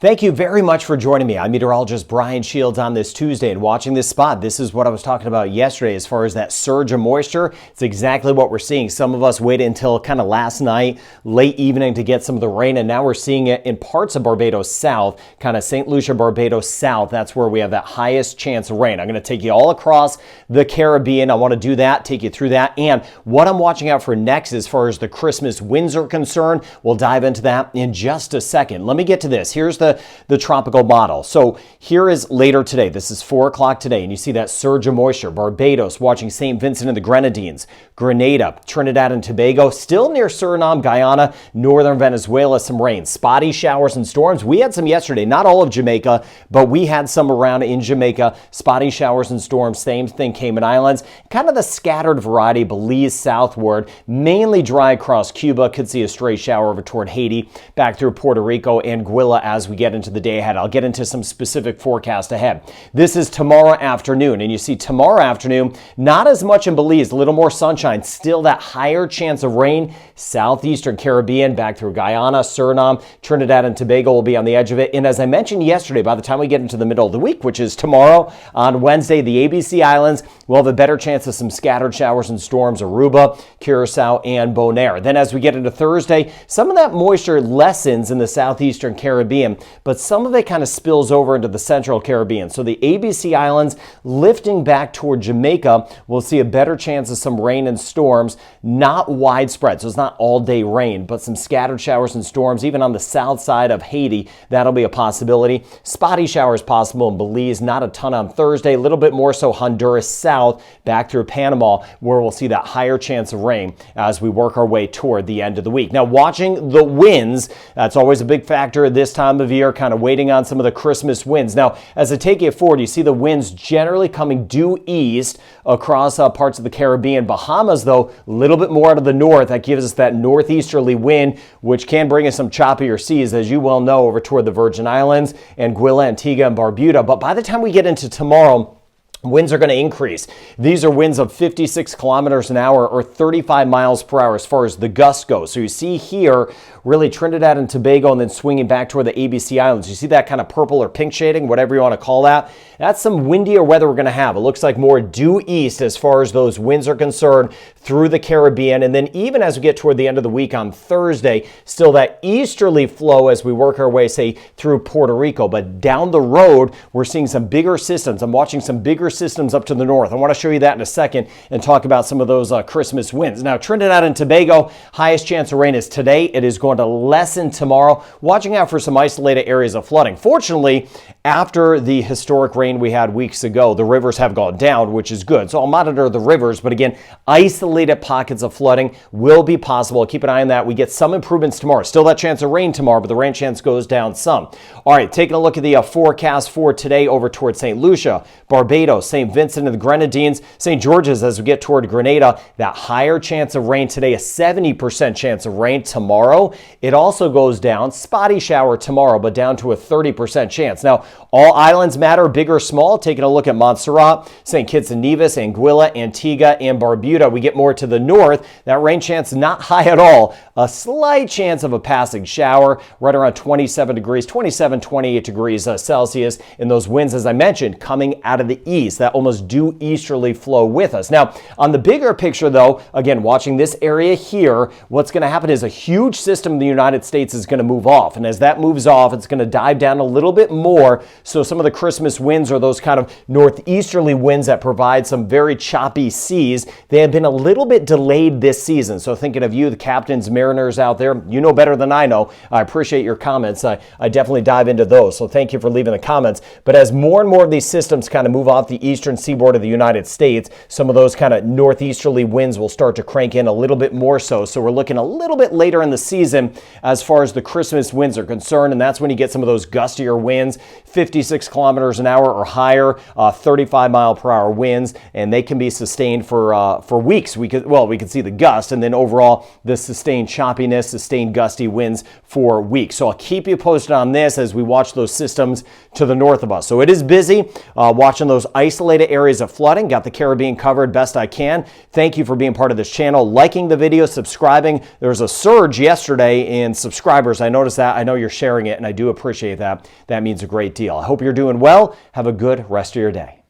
Thank you very much for joining me. I'm meteorologist Brian Shields on this Tuesday, and watching this spot, this is what I was talking about yesterday as far as that surge of moisture. It's exactly what we're seeing. Some of us waited until kind of last night, late evening to get some of the rain, and now we're seeing it in parts of Barbados South, kind of St. Lucia, Barbados South. That's where we have that highest chance of rain. I'm going to take you all across the Caribbean. I want to do that, take you through that, and what I'm watching out for next as far as the Christmas winds are concerned. We'll dive into that in just a second. Let me get to this. Here's the tropical model. So here is later today. This is 4 o'clock today, and you see that surge of moisture. Barbados, watching St. Vincent and the Grenadines, Grenada, Trinidad and Tobago, still near Suriname, Guyana, northern Venezuela, some rain. Spotty showers and storms. We had some yesterday, not all of Jamaica, but we had some around in Jamaica. Spotty showers and storms, same thing, Cayman Islands. Kind of the scattered variety, Belize southward, mainly dry across Cuba. Could see a stray shower over toward Haiti, back through Puerto Rico, Anguilla as we get into the day ahead. I'll get into some specific forecast ahead. This is tomorrow afternoon, and you see tomorrow afternoon, not as much in Belize, a little more sunshine, still that higher chance of rain. Southeastern Caribbean, back through Guyana, Suriname, Trinidad and Tobago will be on the edge of it. And as I mentioned yesterday, by the time we get into the middle of the week, which is tomorrow on Wednesday, the ABC Islands will have a better chance of some scattered showers and storms, Aruba, Curacao, and Bonaire. Then as we get into Thursday, some of that moisture lessens in the southeastern Caribbean, but some of it kind of spills over into the central Caribbean. So the ABC Islands lifting back toward Jamaica, we'll see a better chance of some rain and storms, not widespread. So it's not all day rain, but some scattered showers and storms, even on the south side of Haiti. That'll be a possibility. Spotty showers possible in Belize, not a ton on Thursday, a little bit more so Honduras south, back through Panama, where we'll see that higher chance of rain as we work our way toward the end of the week. Now, watching the winds, that's always a big factor at this time of year, kind of waiting on some of the Christmas winds. Now, as I take it forward, you see the winds generally coming due east across parts of the Caribbean. Bahamas, though, a little bit more out of the north. That gives us that northeasterly wind, which can bring us some choppier seas, as you well know, over toward the Virgin Islands, Anguilla, Antigua, and Barbuda. But by the time we get into tomorrow, winds are going to increase. These are winds of 56 kilometers an hour or 35 miles per hour as far as the gusts go. So you see here, really Trinidad and Tobago, and then swinging back toward the ABC Islands. You see that kind of purple or pink shading, whatever you want to call that. That's some windier weather we're going to have. It looks like more due east as far as those winds are concerned through the Caribbean. And then even as we get toward the end of the week on Thursday, still that easterly flow as we work our way, say, through Puerto Rico. But down the road, we're seeing some bigger systems. I'm watching some bigger systems up to the north. I want to show you that in a second and talk about some of those Christmas winds. Now, Trinidad and Tobago, highest chance of rain is today. It is going to lessen tomorrow. Watching out for some isolated areas of flooding. Fortunately, after the historic rain we had weeks ago, the rivers have gone down, which is good. So I'll monitor the rivers, but again, isolated pockets of flooding will be possible. Keep an eye on that. We get some improvements tomorrow. Still that chance of rain tomorrow, but the rain chance goes down some. All right, taking a look at the forecast for today over toward St. Lucia, Barbados, St. Vincent and the Grenadines, St. George's as we get toward Grenada. That higher chance of rain today, a 70% chance of rain tomorrow. It also goes down, spotty shower tomorrow, but down to a 30% chance. Now, all islands matter, big or small. Taking a look at Montserrat, St. Kitts and Nevis, Anguilla, Antigua, and Barbuda. We get more to the north. That rain chance not high at all. A slight chance of a passing shower, right around 27 degrees, 27, 28 degrees Celsius. And those winds, as I mentioned, coming out of the east, that almost due easterly flow with us. Now, on the bigger picture, though, again, watching this area here, what's going to happen is a huge system in the United States is going to move off. And as that moves off, it's going to dive down a little bit more. So some of the Christmas winds are those kind of northeasterly winds that provide some very choppy seas. They have been a little bit delayed this season. So thinking of you, the captains, mariners out there, you know better than I know. I appreciate your comments. I definitely dive into those. So thank you for leaving the comments. But as more and more of these systems kind of move off the eastern seaboard of the United States, some of those kind of northeasterly winds will start to crank in a little bit more so. So we're looking a little bit later in the season as far as the Christmas winds are concerned. And that's when you get some of those gustier winds, 56 kilometers an hour or higher, 35 mile per hour winds, and they can be sustained for weeks. We could see the gust, and then overall the sustained choppiness, sustained gusty winds for weeks. So I'll keep you posted on this as we watch those systems to the north of us. So it is busy watching those isolated areas of flooding. Got the Caribbean covered best I can. Thank you for being part of this channel, liking the video, subscribing. There was a surge yesterday in subscribers. I noticed that. I know you're sharing it, and I do appreciate that. That means a great deal. I hope you're doing well. Have a good rest of your day.